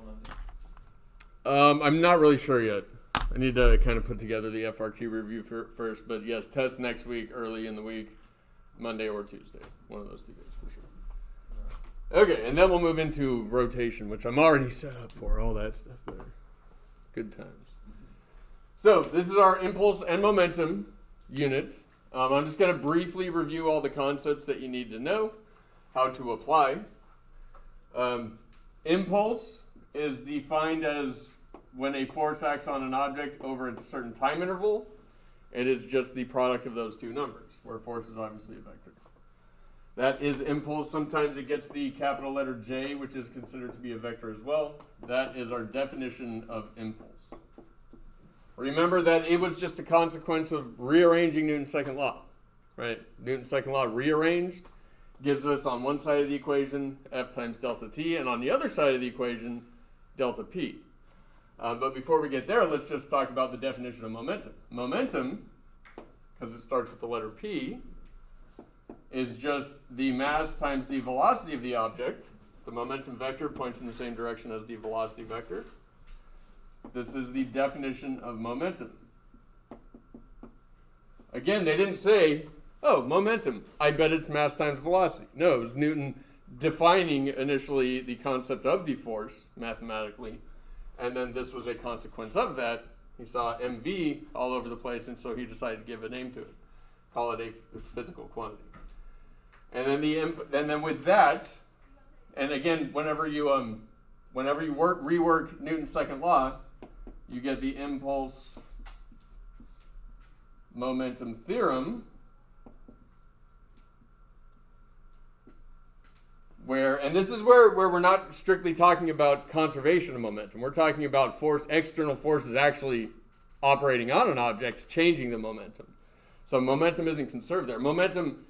on Monday? I'm not really sure yet. I need to kind of put together the FRQ review first, but yes, test next week, early in the week, Monday or Tuesday. One of those 2 days for sure. Okay, and then we'll move into rotation, which I'm already set up for, all that stuff there. Good times. So this is our impulse and momentum unit. I'm just going to briefly review all the concepts that you need to know, how to apply. Impulse is defined as when a force acts on an object over a certain time interval. It is just the product of those two numbers, where force is obviously a vector. That is impulse. Sometimes it gets the capital letter J, which is considered to be a vector as well. That is our definition of impulse. Remember that it was just a consequence of rearranging Newton's second law, right? Newton's second law rearranged gives us on one side of the equation F times delta T, and on the other side of the equation delta P. But before we get there, let's just talk about the definition of momentum. Momentum, because it starts with the letter P, is just the mass times the velocity of the object. The momentum vector points in the same direction as the velocity vector. This is the definition of momentum. Again, they didn't say, oh, momentum, I bet it's mass times velocity. No, it was Newton defining initially the concept of the force mathematically, and then this was a consequence of that. He saw mv all over the place, and so he decided to give a name to it, call it a physical quantity. And then with that, and again, whenever you rework Newton's second law, you get the impulse momentum theorem, and this is where we're not strictly talking about conservation of momentum. We're talking about external forces actually operating on an object, changing the momentum. So momentum isn't conserved there. Momentum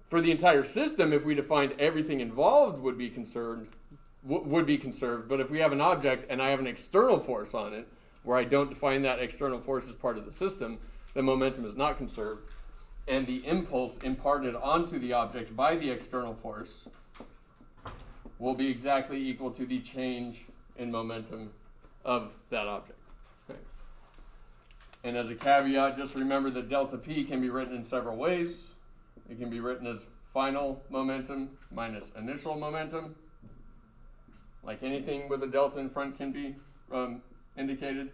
for the entire system, if we defined everything involved, would be conserved. But if we have an object and I have an external force on it, where I don't define that external force as part of the system, then momentum is not conserved. And the impulse imparted onto the object by the external force will be exactly equal to the change in momentum of that object. Okay. And as a caveat, just remember that delta P can be written in several ways. It can be written as final momentum minus initial momentum. Like anything with a delta in front can be indicated.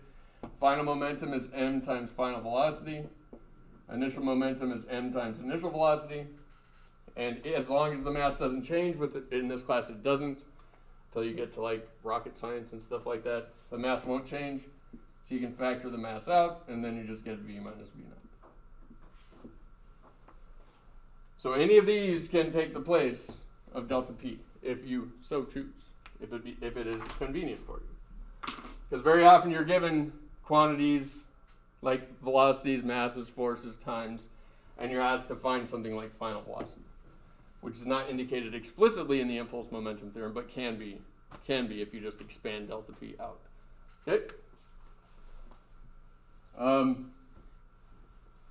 Final momentum is m times final velocity. Initial momentum is m times initial velocity. And as long as the mass doesn't change, in this class it doesn't, until you get to like rocket science and stuff like that, the mass won't change. So you can factor the mass out, and then you just get v minus v naught. So any of these can take the place of delta P, if you so choose, if it is convenient for you. Because very often you're given quantities like velocities, masses, forces, times, and you're asked to find something like final velocity, which is not indicated explicitly in the impulse momentum theorem, but can be if you just expand delta P out. Okay.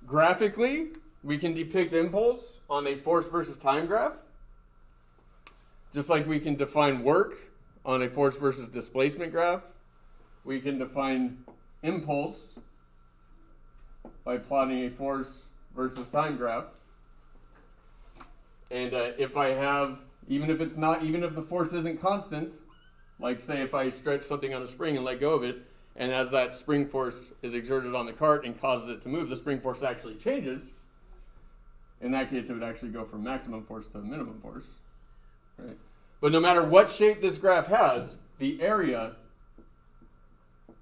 Graphically, we can depict impulse on a force versus time graph, just like we can define work on a force versus displacement graph. We can define impulse by plotting a force versus time graph. And if I have, even if the force isn't constant, like say if I stretch something on a spring and let go of it, and as that spring force is exerted on the cart and causes it to move, the spring force actually changes. In that case, it would actually go from maximum force to minimum force. Right? But no matter what shape this graph has, the area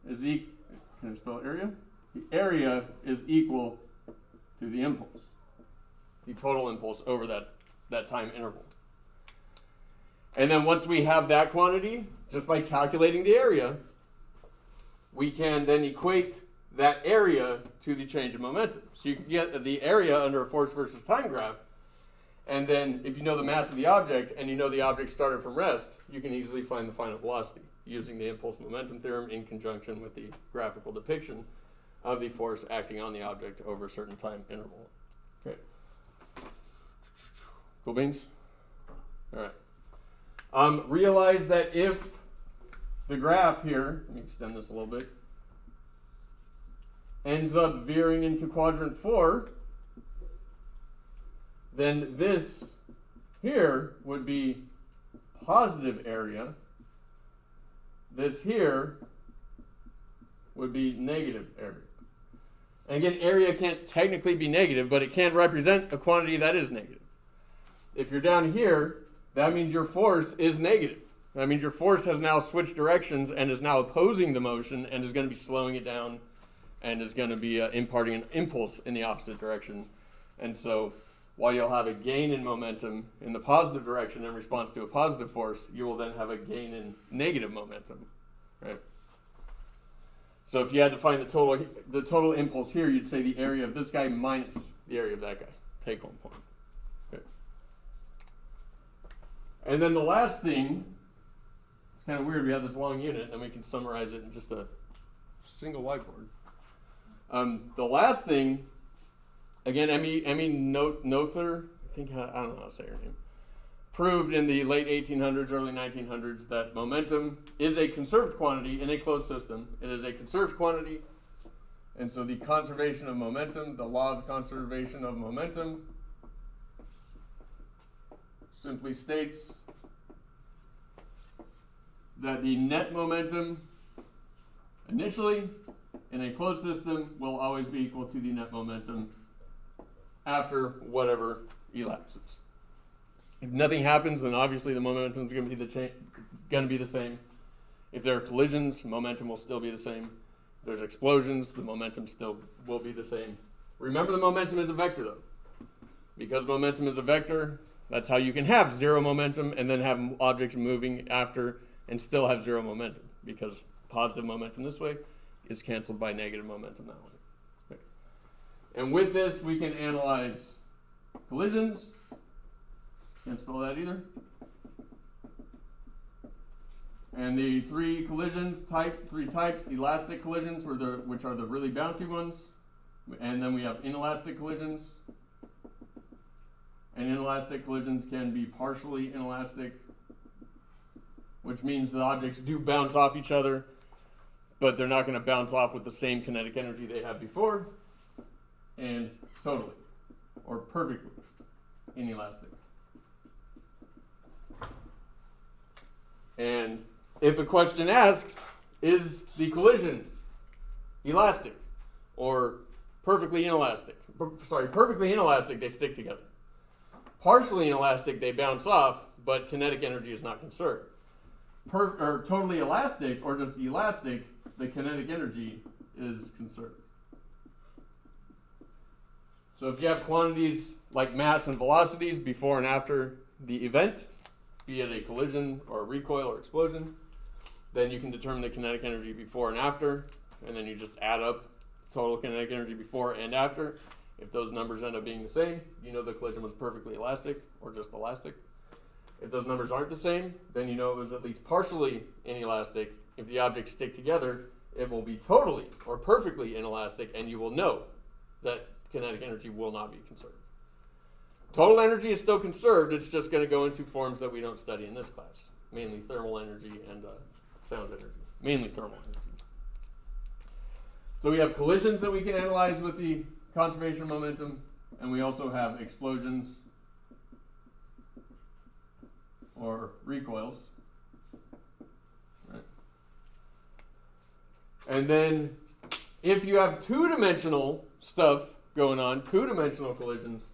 is equal. Can I spell area? The area is equal to the impulse, the total impulse over that time interval. And then once we have that quantity, just by calculating the area, we can then equate that area to the change in momentum. So you can get the area under a force versus time graph, and then if you know the mass of the object and you know the object started from rest, you can easily find the final velocity using the impulse momentum theorem in conjunction with the graphical depiction of the force acting on the object over a certain time interval. Okay. Cool beans? All right. Realize that if the graph here, let me extend this a little bit, ends up veering into quadrant 4, then this here would be positive area. This here would be negative area. And again, area can't technically be negative, but it can represent a quantity that is negative. If you're down here, that means your force is negative. That means your force has now switched directions and is now opposing the motion and is going to be slowing it down and is going to be imparting an impulse in the opposite direction. And so while you'll have a gain in momentum in the positive direction in response to a positive force, you will then have a gain in negative momentum, right? So if you had to find the total impulse here, you'd say the area of this guy minus the area of that guy. Take home point. Okay. And then the last thing, it's kind of weird, we have this long unit, and then we can summarize it in just a single whiteboard. The last thing, again, Emmy Noether, I don't know how to say her name, proved in the late 1800s, early 1900s that momentum is a conserved quantity in a closed system. It is a conserved quantity, and so the conservation of momentum, the law of conservation of momentum, simply states that the net momentum initially in a closed system will always be equal to the net momentum after whatever elapses. If nothing happens, then obviously the momentum is going to be the same. If there are collisions, momentum will still be the same. If there's explosions, the momentum still will be the same. Remember, the momentum is a vector, though. Because momentum is a vector, that's how you can have zero momentum and then have objects moving after and still have zero momentum, because positive momentum this way is canceled by negative momentum that way. And with this, we can analyze collisions. Can't spell that either. And the three types, elastic collisions, which are the really bouncy ones. And then we have inelastic collisions. And inelastic collisions can be partially inelastic, which means the objects do bounce off each other, but they're not going to bounce off with the same kinetic energy they had before, and totally, or perfectly, inelastic. And if a question asks, is the collision elastic or perfectly inelastic? Perfectly inelastic, they stick together. Partially inelastic, they bounce off, but kinetic energy is not conserved. Or totally elastic, or just elastic, the kinetic energy is conserved. So if you have quantities like mass and velocities before and after the event, be it a collision or a recoil or explosion, then you can determine the kinetic energy before and after, and then you just add up total kinetic energy before and after. If those numbers end up being the same, you know the collision was perfectly elastic or just elastic. If those numbers aren't the same, then you know it was at least partially inelastic. If the objects stick together, it will be totally or perfectly inelastic, and you will know that kinetic energy will not be conserved. Total energy is still conserved, it's just going to go into forms that we don't study in this class, mainly thermal energy and sound energy, mainly thermal energy. So we have collisions that we can analyze with the conservation of momentum, and we also have explosions or recoils. Right. And then if you have two-dimensional stuff going on, two-dimensional collisions,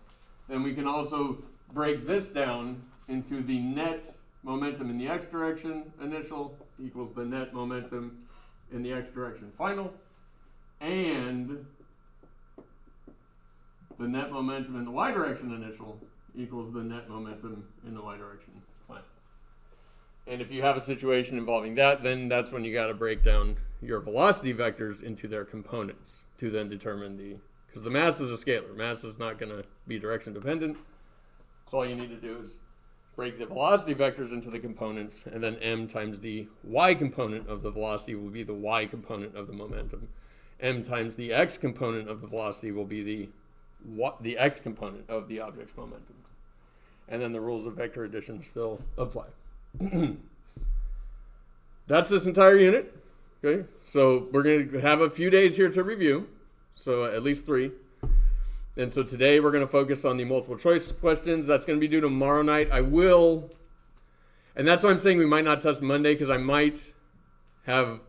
then we can also break this down into the net momentum in the x direction initial equals the net momentum in the x direction final, and the net momentum in the y direction initial equals the net momentum in the y direction final. And if you have a situation involving that, then that's when you got to break down your velocity vectors into their components to then determine because the mass is a scalar. Mass is not going to be direction dependent. So all you need to do is break the velocity vectors into the components, and then m times the y component of the velocity will be the y component of the momentum. M times the x component of the velocity will be the x component of the object's momentum. And then the rules of vector addition still apply. that's this entire unit. Okay, so we're going to have a few days here to review, so at least 3. And so today we're going to focus on the multiple choice questions. That's going to be due tomorrow night. I will, and that's why I'm saying we might not test Monday, because I might have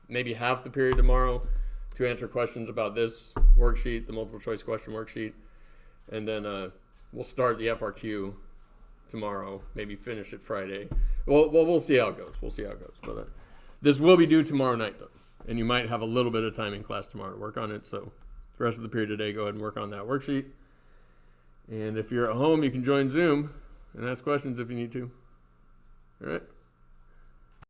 maybe half the period tomorrow to answer questions about this worksheet, the multiple choice question worksheet. And then we'll start the FRQ tomorrow, maybe finish it Friday. Well, we'll see how it goes. But this will be due tomorrow night, though. And you might have a little bit of time in class tomorrow to work on it. So the rest of the period today, go ahead and work on that worksheet. And if you're at home, you can join Zoom and ask questions if you need to. All right.